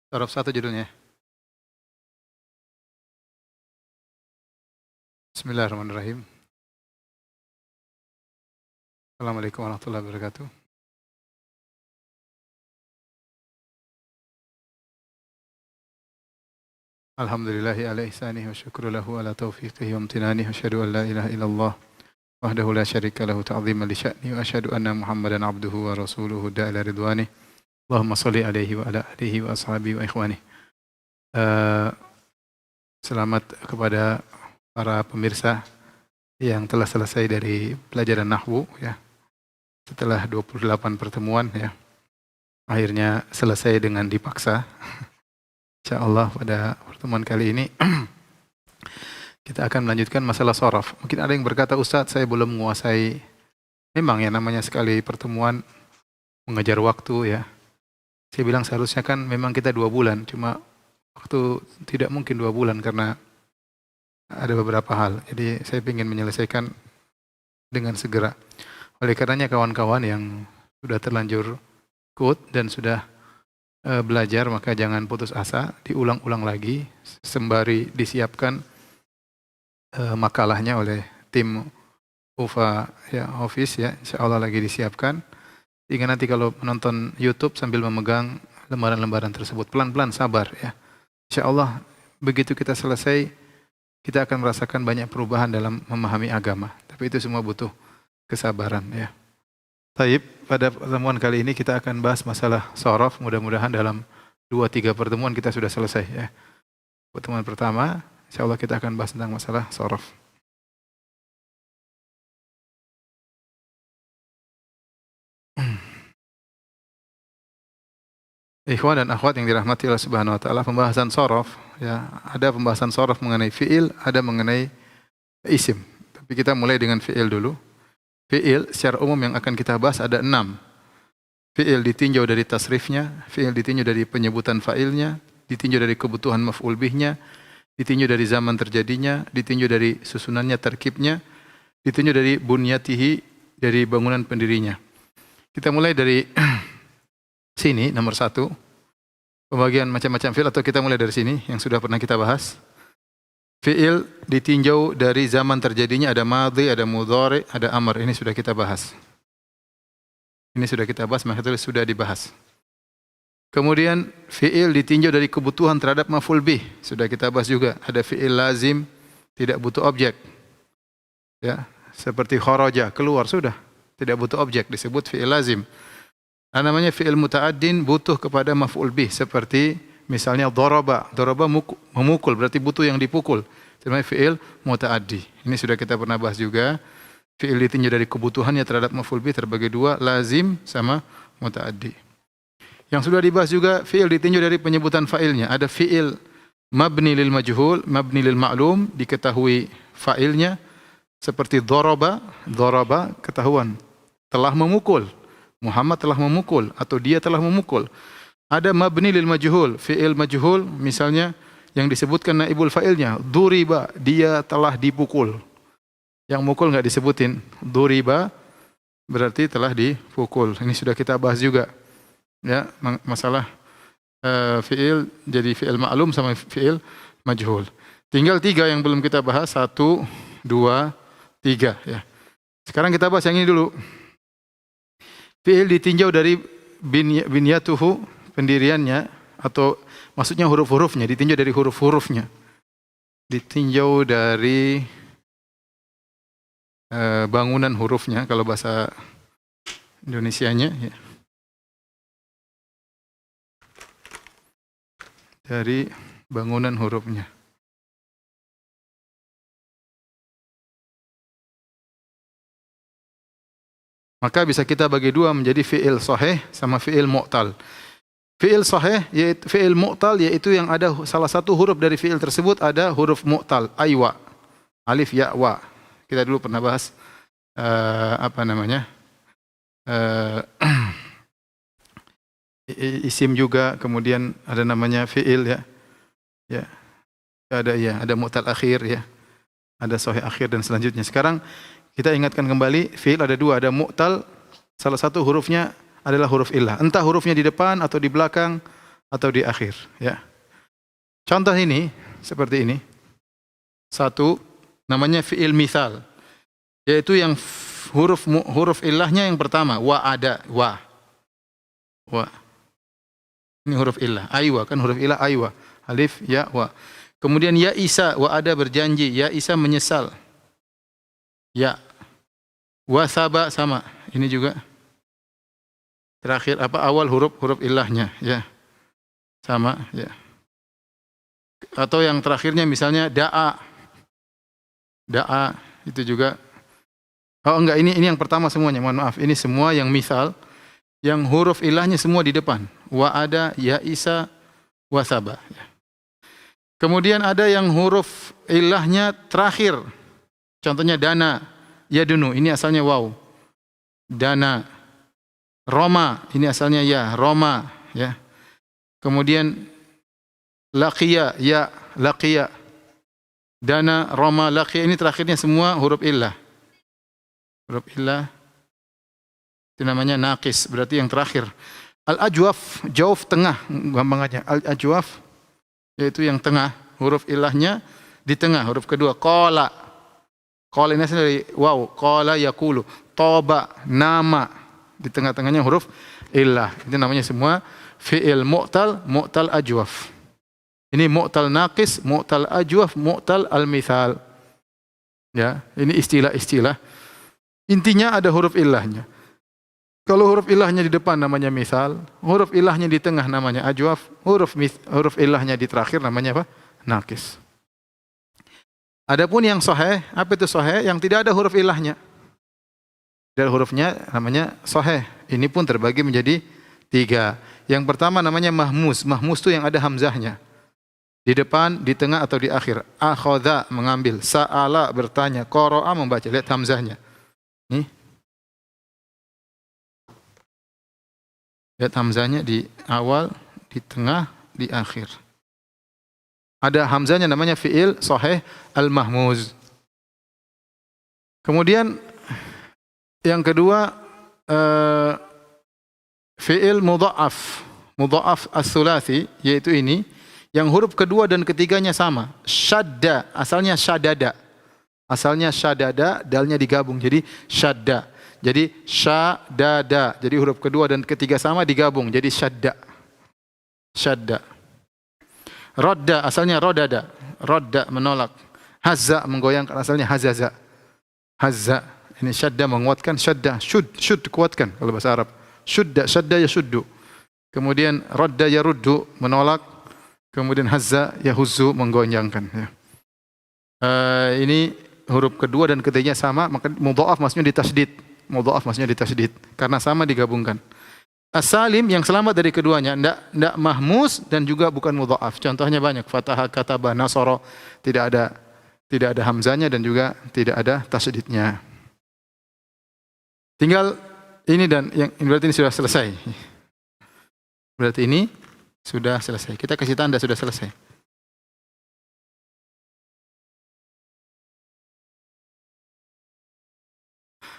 Taraf 1 judulnya. Bismillahirrahmanirrahim. Assalamualaikum warahmatullahi wabarakatuh. Alhamdulillahi ala ihsanihi wa syukru lahu ala taufiqihi wa amtinanihi wa asyhadu an la ilaha illallah wahdahu la syarika lahu ta'ziman li sya'ni wa asyhadu anna Muhammadan abduhu wa rasuluhu da'ila ridwani. Allahumma shalli alaihi wa ala alihi wa ashabihi wa ikhwani. Selamat kepada para pemirsa yang telah selesai dari pelajaran nahwu ya. Setelah 28 pertemuan ya. Akhirnya selesai dengan dipaksa. Insyaallah pada pertemuan kali ini kita akan melanjutkan masalah shorof. Mungkin ada yang berkata, Ustadz saya belum menguasai. Memang ya namanya sekali pertemuan mengejar waktu ya. Saya bilang seharusnya kan memang kita 2 bulan. Cuma waktu tidak mungkin 2 bulan karena ada beberapa hal. Jadi saya ingin menyelesaikan dengan segera. Oleh karenanya kawan-kawan yang sudah terlanjur ikut dan sudah belajar maka jangan putus asa, diulang-ulang lagi sembari disiapkan makalahnya oleh tim UFA ya, Office ya, insyaallah lagi disiapkan. Sehingga nanti kalau menonton YouTube sambil memegang lembaran-lembaran tersebut pelan-pelan sabar ya. Insyaallah begitu kita selesai kita akan merasakan banyak perubahan dalam memahami agama. Tapi itu semua butuh kesabaran ya. Taib, pada pertemuan kali ini kita akan bahas masalah shorof. Mudah-mudahan dalam 2-3 pertemuan kita sudah selesai ya. Pertemuan pertama, insyaallah kita akan bahas tentang masalah shorof. Ikhwan dan akhwat yang dirahmati Allah Subhanahu wa taala, pembahasan shorof ya, ada pembahasan shorof mengenai fiil, ada mengenai isim. Tapi kita mulai dengan fiil dulu. Fi'il secara umum yang akan kita bahas ada 6. Fi'il ditinjau dari tasrifnya, fi'il ditinjau dari penyebutan fa'ilnya, ditinjau dari kebutuhan maf'ul bihnya, ditinjau dari zaman terjadinya, ditinjau dari susunannya, terkibnya, ditinjau dari bunyatihi, dari bangunan pendirinya. Kita mulai dari sini, nomor 1. Pembagian macam-macam fi'il, atau kita mulai dari sini, yang sudah pernah kita bahas. Fi'il ditinjau dari zaman terjadinya, ada madhi, ada mudhari, ada amr. Ini sudah kita bahas. Ini sudah kita bahas, maka itu sudah dibahas. Kemudian fi'il ditinjau dari kebutuhan terhadap maf'ul bih. Sudah kita bahas juga. Ada fi'il lazim, tidak butuh objek. Ya, seperti kharaja, keluar sudah. Tidak butuh objek, disebut fi'il lazim. Namanya fi'il muta'addin, butuh kepada maf'ul bih. Seperti misalnya daraba, memukul, berarti butuh yang dipukul. Namanya fi'il muta'addi. Ini sudah kita pernah bahas juga. Fi'il ditinjau dari kebutuhannya terhadap maf'ul bih terbagi 2, lazim sama muta'addi. Yang sudah dibahas juga fi'il ditinjau dari penyebutan fa'ilnya. Ada fi'il mabni lil majhul, mabni lil ma'lum, diketahui fa'ilnya. Seperti daraba, ketahuan telah memukul. Muhammad telah memukul atau dia telah memukul. Ada mabni lil majhul, fi'il majhul misalnya yang disebutkan naibul fa'ilnya, duriba, dia telah dipukul. Yang mukul enggak disebutin, duriba berarti telah dipukul. Ini sudah kita bahas juga. Ya, masalah fi'il jadi fi'il ma'lum sama fi'il majhul. Tinggal 3 yang belum kita bahas, 1, 2, 3 ya. Sekarang kita bahas yang ini dulu. Fi'il ditinjau dari binyatuhu, pendiriannya, atau maksudnya huruf-hurufnya, ditinjau dari huruf-hurufnya. Ditinjau dari bangunan hurufnya, kalau bahasa Indonesianya. Ya. Dari bangunan hurufnya. Maka bisa kita bagi 2 menjadi fi'il sahih sama fi'il mu'tal. Fi'il sahih, yaitu fi'il mu'tal, yaitu yang ada salah satu huruf dari fi'il tersebut ada huruf mu'tal, aywa, alif, ya, wa. Kita dulu pernah bahas isim juga, kemudian ada namanya fi'il ya. Ya. Ada mu'tal akhir ya. Ada sahih akhir dan selanjutnya. Sekarang kita ingatkan kembali, fi'il ada 2, ada mu'tal, salah satu hurufnya adalah huruf illah. Entah hurufnya di depan atau di belakang atau di akhir, ya. Contoh ini seperti ini. Satu namanya fi'il mithal, yaitu yang huruf illahnya yang pertama wa ada wa. Ini huruf illah, aywa kan huruf illah aywa. Alif ya wa. Kemudian ya Isa wa ada berjanji, ya Isa menyesal. Ya. Wa saba sama. Ini juga terakhir awal huruf illahnya, ya. Sama, ya. Atau yang terakhirnya misalnya da'a. Da'a itu juga. Oh enggak, ini yang pertama semuanya, mohon maaf. Ini semua yang misal, yang huruf ilahnya semua di depan. Wa ada, ya Isa, wa saba. Ya. Kemudian ada yang huruf ilahnya terakhir. Contohnya dana, yadunu, ini asalnya waw. Dana. Roma, ini asalnya ya, Roma, ya. Kemudian laqiya, ya, laqiya. Dana, Roma, laqiya, ini terakhirnya semua huruf illah. Huruf illah itu namanya naqis, berarti yang terakhir. Al-ajwaf, jauf tengah, gampang aja. Al-ajwaf yaitu yang tengah, huruf ilahnya di tengah, huruf kedua. Qala. Qala ini asal dari waw, qala yaqulu. Toba, nama, di tengah-tengahnya huruf illah. Itu namanya semua fi'il mu'tal, mu'tal ajwaf. Ini mu'tal naqis, mu'tal ajwaf, mu'tal al-mithal. Ya, ini istilah-istilah. Intinya ada huruf ilahnya. Kalau huruf ilahnya di depan namanya mithal, huruf ilahnya di tengah namanya ajwaf, huruf ilahnya di terakhir namanya apa? Naqis. Adapun yang sahih, apa itu sahih? Yang tidak ada huruf ilahnya. Dan hurufnya namanya sahih. Ini pun terbagi menjadi 3. Yang pertama namanya mahmuz. Mahmuz itu yang ada hamzahnya. Di depan, di tengah atau di akhir. Akhadha mengambil, sa'ala bertanya, qara'a membaca. Lihat hamzahnya. Nih. Lihat hamzahnya di awal, di tengah, di akhir. Ada hamzahnya namanya fi'il sahih al-mahmuz. Kemudian yang kedua fi'il mudha'af. Mudha'af as-sulathi, yaitu ini yang huruf kedua dan ketiganya sama. Syadda, asalnya syadada. Asalnya syadada, dalnya digabung jadi syadda. Jadi syadada. Jadi huruf kedua dan ketiga sama digabung jadi syadda. Syadda. Radda, asalnya rodada. Radda menolak. Hazza menggoyangkan, asalnya hazaza. Hazza. Ini syadda menguatkan, syadda. Syud kuatkan kalau bahasa Arab. Syudda, syadda ya syuddu. Kemudian radda ya ruddu menolak. Kemudian hazza yahuzzu menggoyangkan, ya. Ini huruf kedua dan ketiganya sama, maka mudha'af maksudnya ditasydid. Mudha'af maksudnya ditasydid karena sama digabungkan. As-salim yang selamat dari keduanya, enggak mahmuz dan juga bukan mudha'af. Contohnya banyak, fataha, kataba, nasara, tidak ada hamzanya dan juga tidak ada tasydidnya. Tinggal ini dan yang berarti ini sudah selesai. Berarti ini sudah selesai. Kita kasih tanda sudah selesai.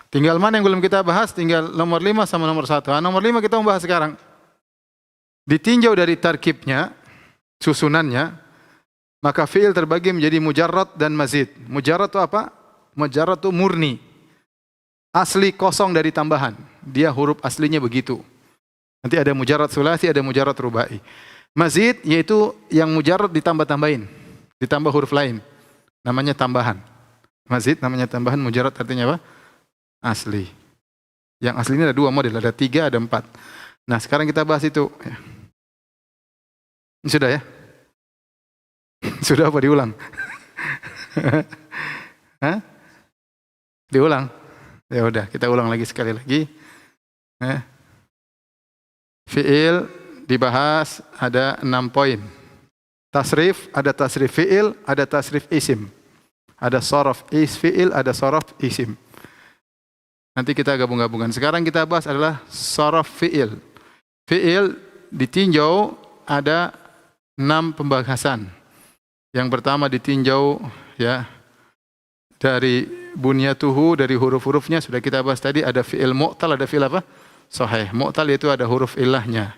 Tinggal mana yang belum kita bahas? Tinggal nomor 5 sama nomor 1. Nomor 5 kita membahas sekarang. Ditinjau dari tarkibnya, susunannya, maka fi'il terbagi menjadi mujarrad dan mazid. Mujarrad itu apa? Mujarrad itu murni. Asli kosong dari tambahan. Dia huruf aslinya begitu. Nanti ada mujarrad sulasi, ada mujarrad rubai. Mazid yaitu yang mujarrad ditambah-tambahin, ditambah huruf lain. Namanya tambahan. Mazid namanya tambahan, mujarrad artinya apa? Asli. Yang asli ini ada 2 model, ada 3, ada 4. Nah, sekarang kita bahas itu. Ini sudah ya? Sudah apa diulang? Hah? Diulang? Ya udah, kita ulang lagi sekali lagi. Fi'il dibahas ada 6 poin. Tasrif, ada tasrif fi'il, ada tasrif isim. Ada sorof fi'il, ada sorof isim. Nanti kita gabung-gabungkan. Sekarang kita bahas adalah sorof fi'il. Fi'il ditinjau ada 6 pembahasan. Yang pertama ditinjau ya dari bunyatuhu, dari huruf-hurufnya sudah kita bahas tadi. Ada fi'il mu'tal, ada fi'il apa? Sahih. Mu'tal itu ada huruf ilahnya.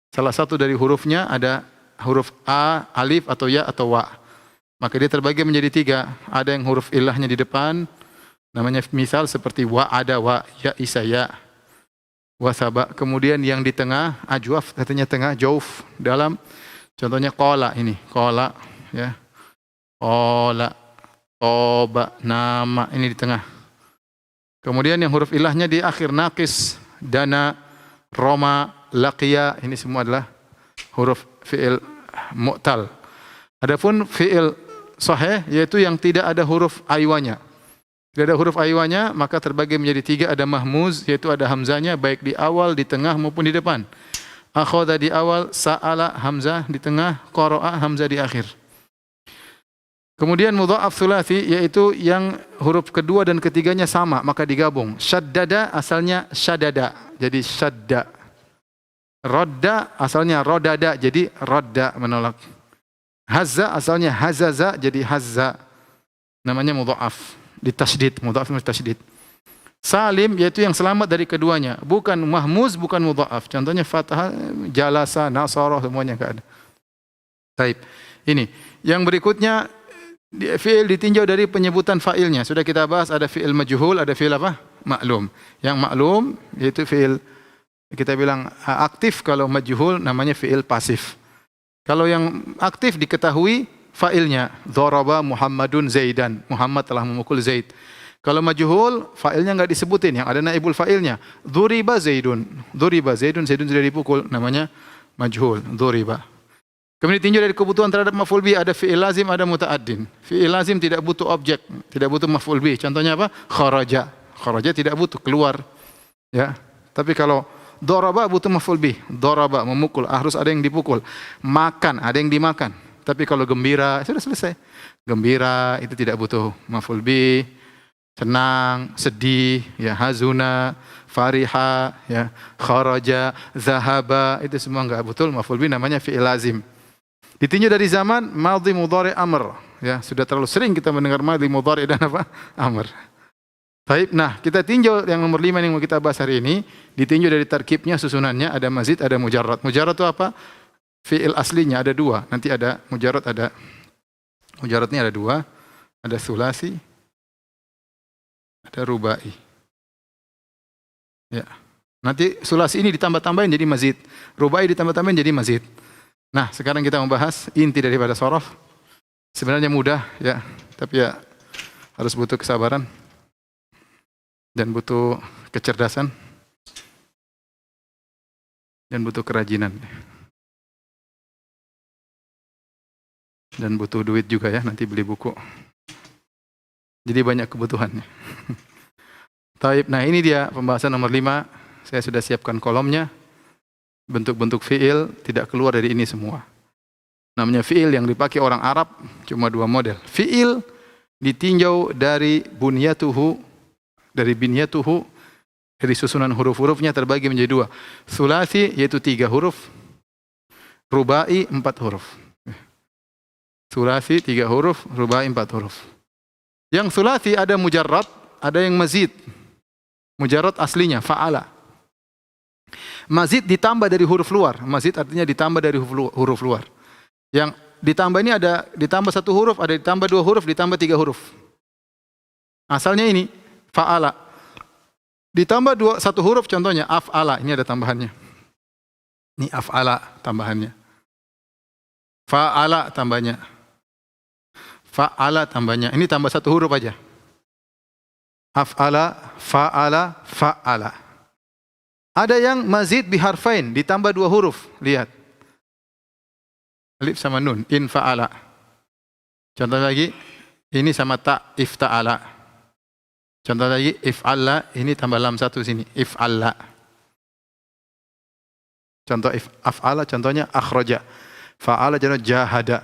Salah satu dari hurufnya ada huruf A, alif atau ya atau wa. Maka dia terbagi menjadi 3. Ada yang huruf ilahnya di depan, namanya misal seperti wa ada wa, ya isa ya, wasaba. Kemudian yang di tengah, ajwaf katanya tengah, jauf dalam. Contohnya qala ini, qala ya. Qala, toba, nama ini di tengah. Kemudian yang huruf ilahnya di akhir, naqis, dana, roma, laqiya, ini semua adalah huruf fi'il mu'tal. Adapun fi'il sahih yaitu yang tidak ada huruf aywanya. Tidak ada huruf aywanya, maka terbagi menjadi 3. Ada mahmuz, yaitu ada hamzanya baik di awal, di tengah maupun di depan. Akhadha di awal, sa'ala hamzah di tengah, qara'a hamzah di akhir. Kemudian mudha'af thulathi yaitu yang huruf kedua dan ketiganya sama, maka digabung. Syaddada asalnya syadada, jadi syadda. Radda asalnya rodada, jadi radda, menolak. Hazza asalnya hazaza, jadi hazza. Namanya mudha'af, ditasydid, mudha'af ditasydid. Salim yaitu yang selamat dari keduanya, bukan mahmuz, bukan mudha'af. Contohnya fathah, jalasa, nasara, semuanya enggak ada. Taib. Ini. Yang berikutnya fi'il ditinjau dari penyebutan fa'ilnya. Sudah kita bahas, ada fi'il majhul, ada fi'il apa? Maklum. Yang maklum yaitu fi'il kita bilang aktif, kalau majhul namanya fi'il pasif. Kalau yang aktif diketahui fa'ilnya, daraba Muhammadun Zaidan, Muhammad telah memukul Zaid. Kalau majhul fa'ilnya enggak disebutin, yang ada naibul fa'ilnya, duriba Zaidun, duriba Zaidun, Zaidun sudah dipukul, namanya majhul, duriba. Kemudian ditinjau dari kebutuhan terhadap maf'ul bih, ada fi'il lazim, ada muta'addin. Fi'il lazim tidak butuh objek, tidak butuh maf'ul bih. Contohnya apa? Kharaja. Kharaja tidak butuh, keluar. Ya. Tapi kalau daraba butuh maf'ul bih. Daraba memukul, harus ada yang dipukul. Makan, ada yang dimakan. Tapi kalau gembira, sudah selesai. Gembira itu tidak butuh maf'ul bih. Senang, sedih, ya, hazuna, fariha, ya, kharaja, zahaba, itu semua enggak betul maf'ul bih, namanya fi'il lazim. Ditinjau dari zaman, madhi, mudhari, amr. Ya, sudah terlalu sering kita mendengar madhi, mudhari dan apa? Amr. Baik, nah kita tinjau yang nomor 5 yang mau kita bahas hari ini. Ditinjau dari tarkibnya, susunannya, ada mazid, ada mujarrad. Mujarrad itu apa? Fi'il aslinya ada 2. Nanti ada mujarrad, ada mujarradnya ada 2. Ada sulasi, ada rubai. Ya. Nanti sulasi ini ditambah-tambahin jadi mazid. Rubai ditambah-tambahin jadi mazid. Nah, sekarang kita membahas inti daripada shorof. Sebenarnya mudah ya, tapi ya harus butuh kesabaran dan butuh kecerdasan dan butuh kerajinan. Dan butuh duit juga ya, nanti beli buku. Jadi banyak kebutuhannya. Taib. Nah, ini dia pembahasan nomor 5. Saya sudah siapkan kolomnya. Bentuk-bentuk fi'il tidak keluar dari ini semua. Namanya fi'il yang dipakai orang Arab cuma 2 model. Fi'il ditinjau dari bunyatuhu, dari binyatuhu, dari susunan huruf-hurufnya terbagi menjadi 2. Sulasi yaitu 3 huruf. Rubai 4 huruf. Sulasi 3 huruf, rubai 4 huruf. Yang sulasi ada mujarrad, ada yang mazid. Mujarrad aslinya fa'ala. Mazid ditambah dari huruf luar. Mazid artinya ditambah dari huruf luar. Yang ditambah ini ada ditambah 1 huruf, ada ditambah 2 huruf, ditambah 3 huruf. Asalnya ini fa'ala. Ditambah 1 huruf, contohnya af'ala, ini ada tambahannya. Ini af'ala tambahannya. Fa'ala tambahnya. Fa'ala tambahnya. Ini tambah 1 huruf aja. Af'ala, fa'ala, fa'ala. Ada yang mazid biharfain, ditambah 2 huruf. Lihat. Alif sama nun, in fa'ala. Contoh lagi, ini sama ta, ifta'ala. Contoh lagi, if'alla, ini tambah lam 1 sini, if'alla. Contoh af'ala, contohnya akhraja. Fa'ala contohnya jahada.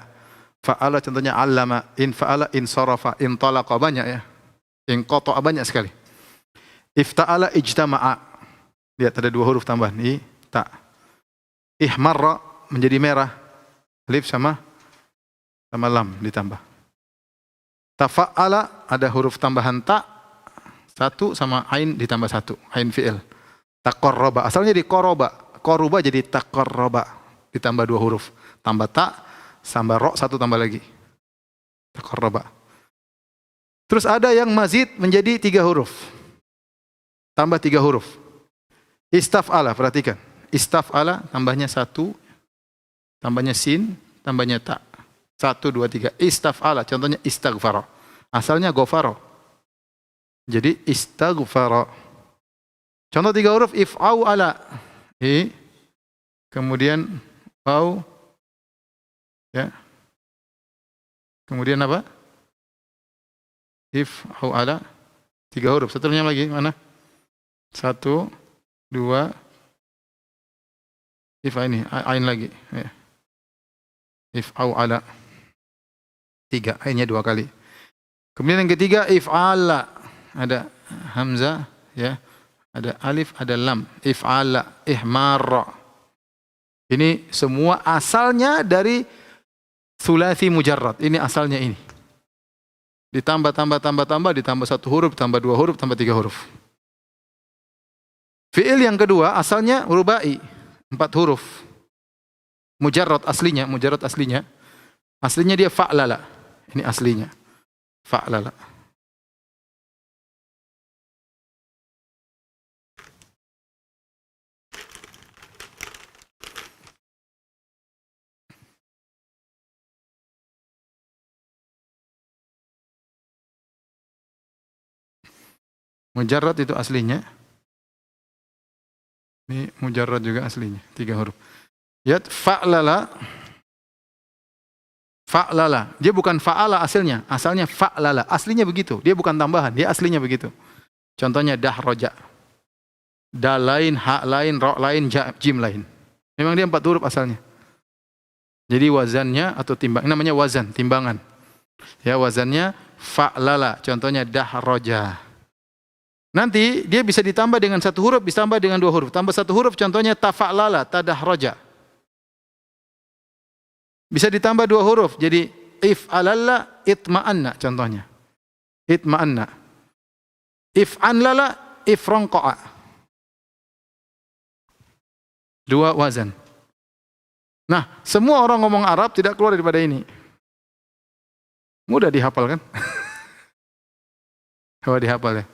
Fa'ala contohnya allama. In fa'ala, in sarafa, in talaqa, banyak ya. In qata'a, banyak sekali. Ifta'ala ijtama'a. Lihat ada 2 huruf tambahan, i, ta. Ihmarra menjadi merah. Alif sama lam ditambah. Tafa'ala ada huruf tambahan ta, 1 sama ain ditambah 1. Ain fi'il. Taqarraba, asalnya di qoroba. Qaruba jadi taqarraba. Ditambah 2 huruf. Tambah ta, tambah ro, 1 tambah lagi. Taqarraba. Terus ada yang mazid menjadi 3 huruf. Tambah 3 huruf. Istaf'ala, perhatikan. Istaf'ala tambahnya 1, tambahnya sin, tambahnya ta. 1, 2, 3. Istaf'ala, contohnya istaghfara. Asalnya ghafara. Jadi istaghfara. Contoh 3 huruf, if'au ala. Kemudian au. Ya. Kemudian apa? If'au ala. 3 huruf. Setelahnya lagi mana? 1, 2. If ini, ain lagi. Ya. If'au ala. 3, ainnya 2 kali. Kemudian yang ketiga, if'ala. Ada hamzah, ya. Ada alif, ada lam. If'ala, ihmarra. Ini semua asalnya dari sulasi mujarrad. Ini asalnya ini. Ditambah, ditambah 1 huruf, tambah 2 huruf, tambah 3 huruf. Fi'il yang kedua asalnya rubai, 4 huruf. Mujarrad aslinya. Aslinya dia fa'lala. Ini aslinya. Fa'lala. Mujarrad itu aslinya. Ini mujarrad juga aslinya, 3 huruf. Ya, fa'lala. Fa'lala. Dia bukan fa'ala asalnya fa'lala. Aslinya begitu. Dia bukan tambahan, dia aslinya begitu. Contohnya dahroja. Da lain, ha lain, ro lain, jim lain. Memang dia 4 huruf asalnya. Jadi wazannya atau timbang, namanya wazan, timbangan. Ya, wazannya fa'lala. Contohnya dahroja. Nanti dia bisa ditambah dengan 1 huruf, ditambah dengan 2 huruf. Tambah 1 huruf, contohnya tafa'lala, tadahroja. Bisa ditambah 2 huruf, jadi if'alalla, itma'anna, contohnya. Itma'anna. If'anlala, ifronqa'a. 2 wazan. Nah, semua orang ngomong Arab tidak keluar daripada ini. Mudah dihafal kan? Coba dihafal ya.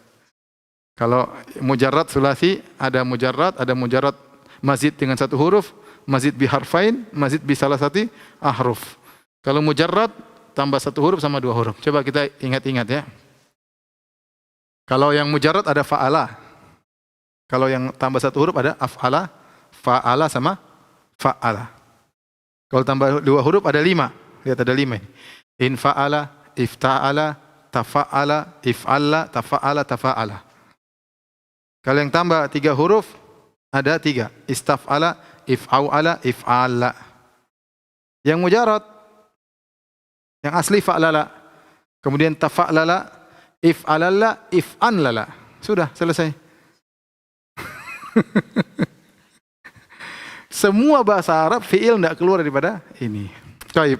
Kalau mujarrad sulasi, ada mujarrad mazid dengan 1 huruf, mazid biharfain, mazid bi salasati ahruf. Kalau mujarrad tambah 1 huruf sama 2 huruf. Coba kita ingat-ingat ya. Kalau yang mujarrad ada fa'ala. Kalau yang tambah 1 huruf ada af'ala, fa'ala sama fa'ala. Kalau tambah 2 huruf ada 5. Lihat ada 5 ini. In fa'ala, ifta'ala, tafa'ala, if'alla, tafa'ala, tafa'ala. Kalau yang tambah 3 huruf, ada 3. Istaf'ala, if'au'ala, if'ala. Yang mujarrad, yang asli fa'lala. Kemudian tafa'lala, if'alalla, if'anlala. Sudah, selesai. Semua bahasa Arab, fi'il tidak keluar daripada ini. Baik.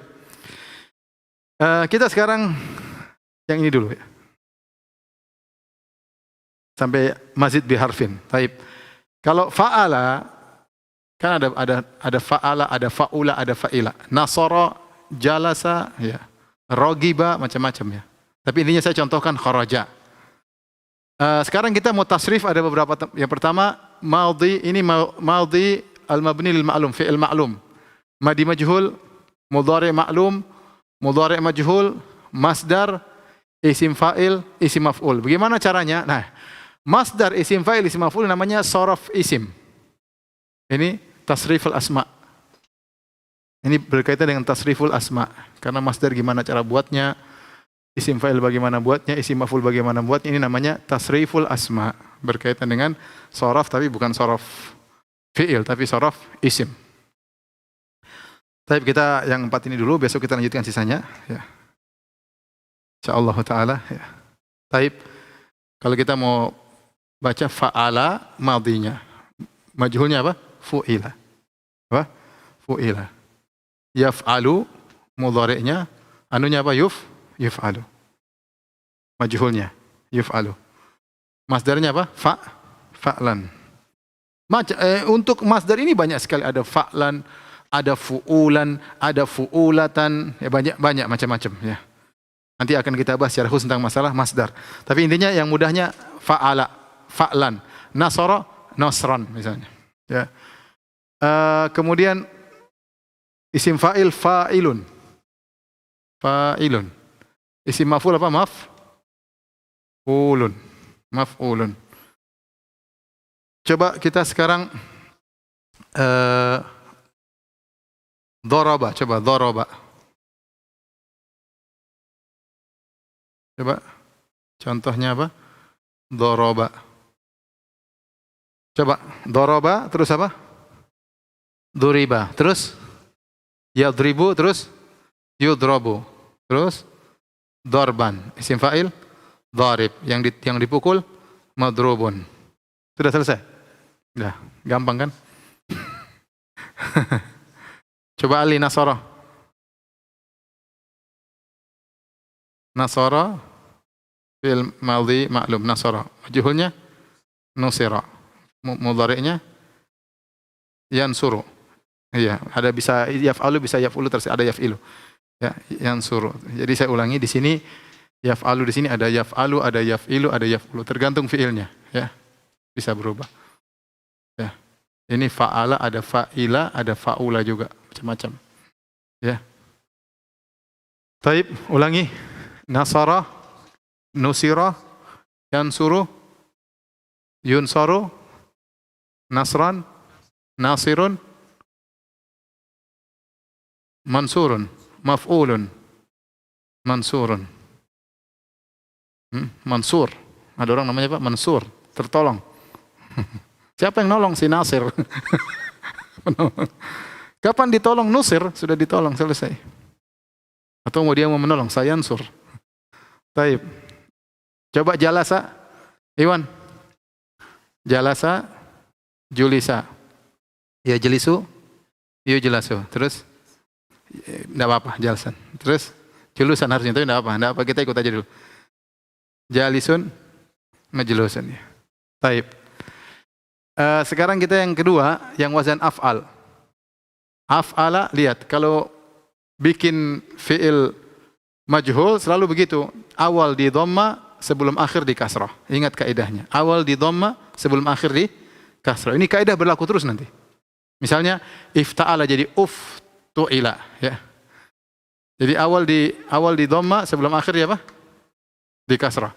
Kita sekarang yang ini dulu ya. Sampai mazid biharfin. Taib. Kalau fa'ala, kan ada fa'ala, ada fa'ula, ada fa'ila. Nasara, jalasa, ya. Rogiba, macam-macam ya. Tapi intinya saya contohkan kharaja. Sekarang kita mau tasrif, ada beberapa. Yang pertama, madhi, ini madhi al-mabni lil ma'lum, fi'il ma'lum. Madi majhul, mudhari' ma'lum, mudhari' majhul, masdar, isim fa'il, isim maf'ul. Bagaimana caranya? Nah, masdar isim fa'il isim maf'ul namanya sorof isim. Ini tasriful asma. Ini berkaitan dengan tasriful asma. Karena masdar gimana cara buatnya, isim fa'il bagaimana buatnya, isim maf'ul bagaimana buatnya, ini namanya tasriful asma. Berkaitan dengan sorof, tapi bukan sorof fi'il, tapi sorof isim. Tapi kita yang 4 ini dulu, besok kita lanjutkan sisanya. Ya. InsyaAllah ta'ala. Ya. Taib, kalau kita mau baca fa'ala madhinya. Majhulnya apa? Fu'ila. Apa? Fu'ila. Yaf'alu mudhari'nya. Anunya apa? Yuf'alu. Majhulnya. Yuf'alu. Masdarnya apa? Fa'lan. Untuk masdar ini banyak sekali, ada fa'lan, ada fu'ulan, ada fu'ulatan, ya banyak macam-macam ya. Nanti akan kita bahas secara khusus tentang masalah masdar. Tapi intinya yang mudahnya fa'ala, fa'lan, nasara, nasran misalnya. Ya. Kemudian isim fa'il fa'ilun. Fa'ilun. Isim maf'ul apa? Maf'ulun. Maf'ulun. Coba kita sekarang daraba, coba daraba. Coba contohnya apa? Daraba. Coba daraba terus apa? Duriba. Terus yadribu, terus yudrabu. Terus darban. Isim fa'il darib. Yang dipukul madrubun. Sudah selesai? Sudah, gampang kan? Coba Ali nasara. Nasara fi'il madhi ma'lum nasara. Majhulnya nusira. Mudhari'nya yansuru. Iya, ada bisa yaf'alu, bisa yaf'ulu, terus ada yaf'ilu. Ya, yansuru. Jadi saya ulangi di sini yaf'alu, di sini ada yaf'alu, ada yaf'ilu, ada yaf'ulu, tergantung fi'ilnya, ya. Bisa berubah. Ya. Ini fa'ala, ada fa'ila, ada fa'ula juga, macam-macam. Ya. Taib, ulangi. Nasara, nusira, yansuru, yunsaru, nasran, nasirun, mansurun, maf'ulun, mansurun. Mansur. Ada orang namanya Pak Mansur, tertolong. Siapa yang nolong? Si Nasir. Kapan ditolong? Nusir, sudah ditolong, selesai. Atau dia mau menolong? Saya Ansur. Taib. Coba jalasa. Iwan. Jalasa, julisa. Ya jelisu, yu jelasu. Terus, tidak apa-apa, jalasan. Terus, julusan harusnya, tapi tidak apa. Tidak apa, kita ikut aja dulu. Jalisun, majlusun. Taib. Sekarang kita yang kedua, yang wazan af'al. Af'ala, lihat, kalau bikin fi'il majhul selalu begitu. Awal di dhamma, sebelum akhir di kasrah. Ingat kaidahnya. Awal di dhamma, sebelum akhir di kasrah. Ini kaidah berlaku terus nanti. Misalnya, ifta'ala jadi uftu'ila. Ya. Jadi awal di dhamma, sebelum akhir di apa? Di kasrah.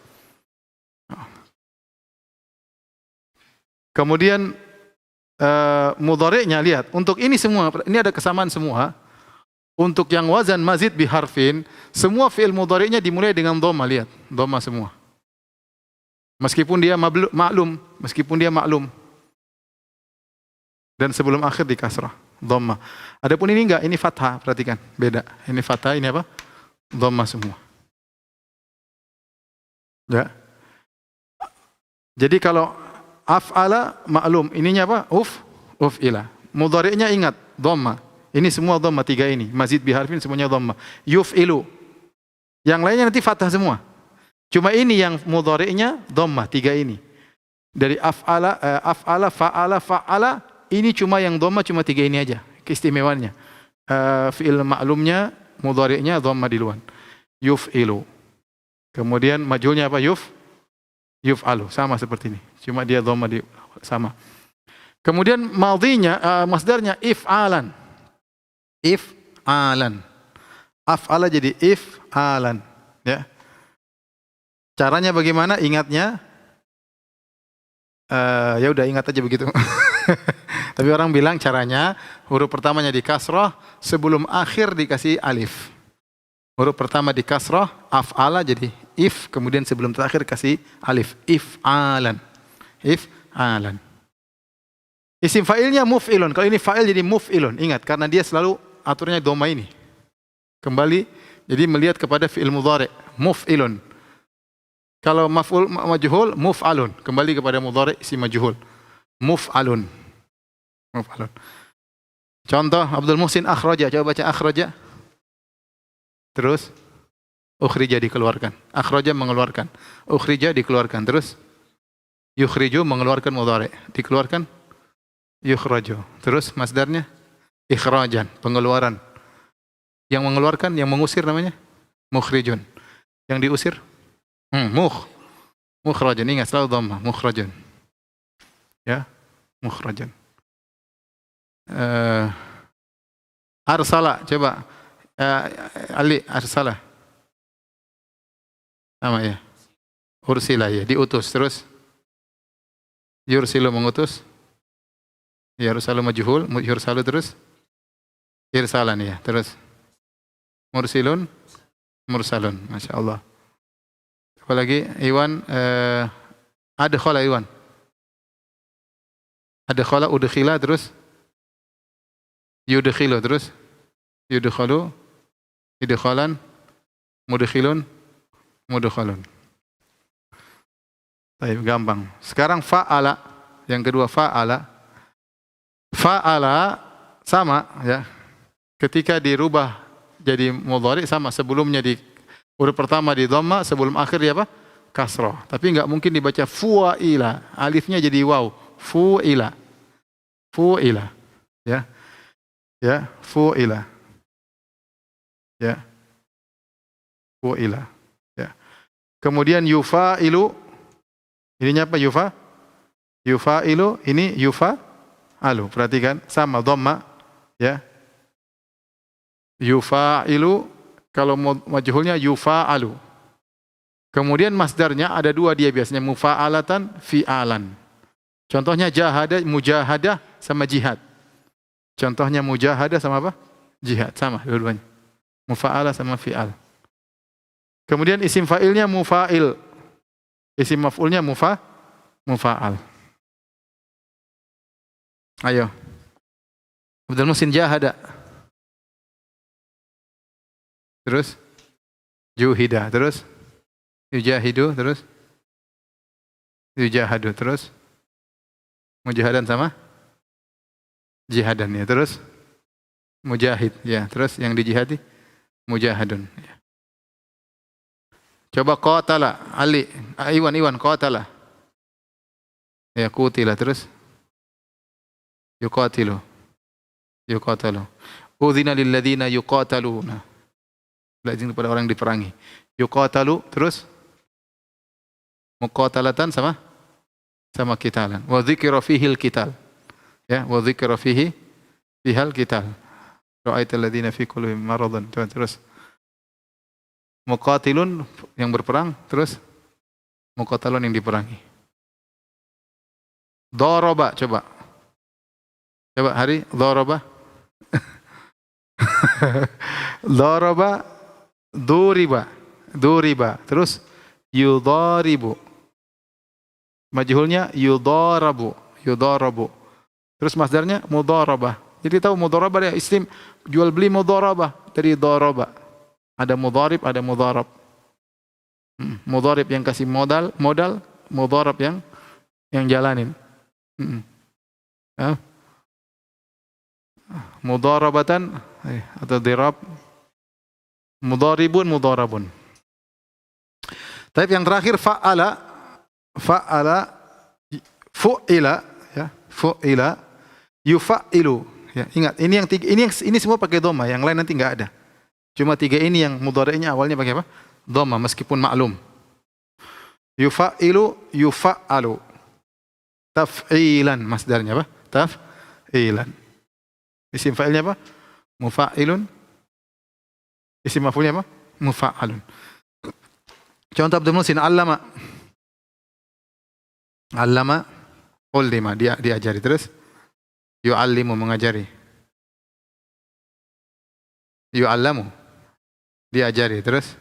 Kemudian mudhari'nya, lihat, untuk ini semua, ini ada kesamaan semua. Untuk yang wazan mazid biharfin, semua fi'il mudhari'nya dimulai dengan dhamma, lihat, dhamma semua. Meskipun dia maklum, dan sebelum akhir di kasrah, dhamma. Adapun ini enggak, ini fathah, perhatikan, beda. Ini fathah, ini apa? Dhamma semua. Ya. Jadi kalau af'ala maklum, ininya apa? Uf'ila. Mudhari'nya ingat, dhamma. Ini semua dhamma, tiga ini. Mazid biharfin semuanya dhamma. Yuf'ilu. Yang lainnya nanti fathah semua. Cuma ini yang mudhari'nya dhamma, tiga ini. Dari af'ala, fa'ala, ini cuma yang dhamma, cuma tiga ini aja. Keistimewaannya. Fi'il maklumnya, mudhari'nya dhamma di luar. Yuf'ilu. Kemudian majhulnya apa? Yuf'alu, sama seperti ini. Cuma dia dhamma di sama. Kemudian madhinya, masdarnya if'alan. If'alan. Af'ala jadi if'alan, ya. Caranya bagaimana? Ingatnya ya udah ingat aja begitu. Tapi orang bilang caranya huruf pertamanya di kasrah, sebelum akhir dikasih alif. Huruf pertama di kasrah, af'ala jadi if, kemudian sebelum terakhir kasih alif, if'alan. If'alan. Isim fa'ilnya muf'ilun. Kalau ini fa'il jadi muf'ilun. Ingat, karena dia selalu aturnya dhamma ini. Kembali, jadi melihat kepada fi'il mudhari', muf'ilun. Kalau maf'ul majhul, muf'alun. Kembali kepada mudhari' isim majhul. Muf'alun. Muf'alun. Contoh, Abdul Muhsin akhraja. Coba baca akhraja. Terus ukhrija dikeluarkan. Akhraja mengeluarkan. Ukhrija dikeluarkan. Terus yukhriju mengeluarkan mudhari'. Dikeluarkan yukhraju. Terus masdarnya ikhrajan, pengeluaran. Yang mengeluarkan, yang mengusir namanya mukhrijun. Yang diusir mukhrajan. Ingat selalu dhammah, mukhrajan. Ya, mukhrajan. Arsala, coba. Ali, arsala. Sama ya. Ursila ya, diutus. Terus yursilu, mengutus. Yursalu majhul, yursalu terus irsalan ya. Terus mursilun, mursalun. Masya Allah. Apalagi Iwan, adkhala Iwan. Adkhala, udkhila, terus yudkhilu, terus yudkhalu, idkhalan, mudkhilun, mudkhalun. Baik, gampang. Sekarang fa'ala, yang kedua fa'ala. Fa'ala sama ya. Ketika dirubah jadi mudhari sama, sebelumnya di huruf pertama di dhamma, sebelum akhir dia apa? Kasrah. Tapi enggak mungkin dibaca fu'ila. Alifnya jadi waw. Fu'ila. Fu'ila. Ya. Ya, fu'ila. Ya. Fu'ila. Ya. Kemudian yufa'ilu. Ininya apa yufa? Yufa'ilu, ini yufa'alu. Perhatikan, sama dhamma, ya. Yufa'ilu, kalau majhulnya yufa'alu. Kemudian masdarnya ada dua dia biasanya, mufa'alatan, fi'alan. Contohnya jahada, mujahadah sama jihad. Contohnya mujahadah sama apa? Jihad, sama dua-duanya. Mufa'ala sama fi'al. Kemudian isim fa'ilnya mufa'il. Isim maf'ulnya mufa'al. Ayo. Abdul Muhsin jahada. Terus juhida, terus yujahidu, terus yujahadu, terus mujahadan sama jihadan ya, terus mujahid ya, terus yang dijihadi mujahadun ya. Coba qatala, Ali, Iwan qatala. Ya, qutila, terus yuqatilu. Yuqatalu. Udzina lil ladzina yuqataluna. Izin kepada orang yang diperangi. Yuqatalu, terus muqatalatan sama qitalan. Wa dzikra fihil qital. Ya, wa dzikra fihal qital. Ra'aital ladzina fi qulubihim maradun. Terus muqatilun yang berperang, terus muqatalun yang diperangi. Daraba, coba. Coba Hari, daraba. Daraba, duriba. Terus yudaribu. Majhulnya yudarabu. Terus masdarnya mudarabah. Jadi tahu mudarabah dia isim jual beli mudarabah dari daraba. Ada mudharib, ada mudharab. Mudharib yang kasih modal, mudharab yang jalanin. Mudharabatan atau dirab. Mudharibun, mudharabun. Tapi yang terakhir fa'ala, fu'ila, ya, fu'ila, yufa'ilu. Ya, ingat, ini semua pakai dhamma, yang lain nanti enggak ada. Cuma tiga ini yang mudhari'nya awalnya pakai apa? Dhamma, meskipun maklum. Yufa'ilu, yufa'alu. Taf'ilan, masdarnya apa? Taf'ilan. Isim fa'ilnya apa? Mufa'ilun. Isim maf'ulnya apa? Mufa'alun. Contoh Abdul Muhsin, allama. Allama, ullima, dia diajari. Terus yu'allimu, mengajari. Yu'allamu, diajari. Terus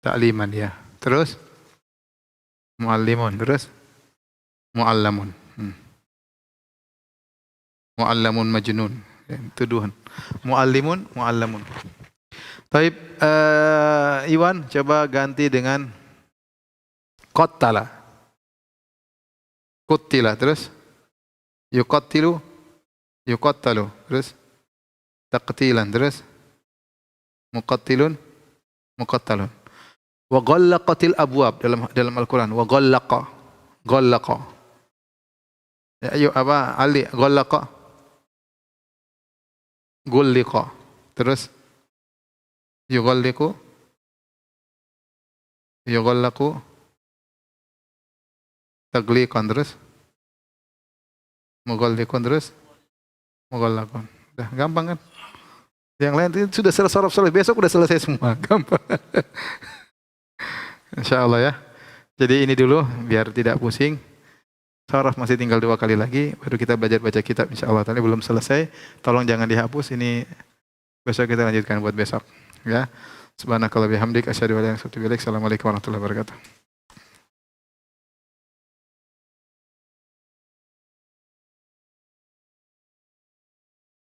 ta'liman ya. Terus mu'allimun. Terus mu'allamun. Mu'allamun majnun. Tuduhan. Mu'allimun, mu'allamun. Taib, Iwan coba ganti dengan qattala. Quttila, terus yuqattilu, yuqattalu, terus taqtilan, terus muqattilun, muqattalun. Wa ghallaqatil abwab dalam Al-Qur'an. Wa ghallaqa. Ya, ayo apa? Ali, ghallaqa. Gulliqa. Terus yughalliqu, yughallaqu, taghliqan, terus mughalliqun, terus mughallaqun. Udah gampang kan? Yang lain itu sudah selesai, besok udah selesai semua, gampang. Insyaallah ya. Jadi ini dulu biar tidak pusing. Sorof masih tinggal 2 kali lagi, baru kita belajar baca kitab insyaallah. Tadi belum selesai, tolong jangan dihapus, ini besok kita lanjutkan buat besok. Ya. Subhanakallah bihamdik asyhadu an la ilaha illa anta astaghfiruka wa atubu ilaik. Assalamualaikum warahmatullahi wabarakatuh.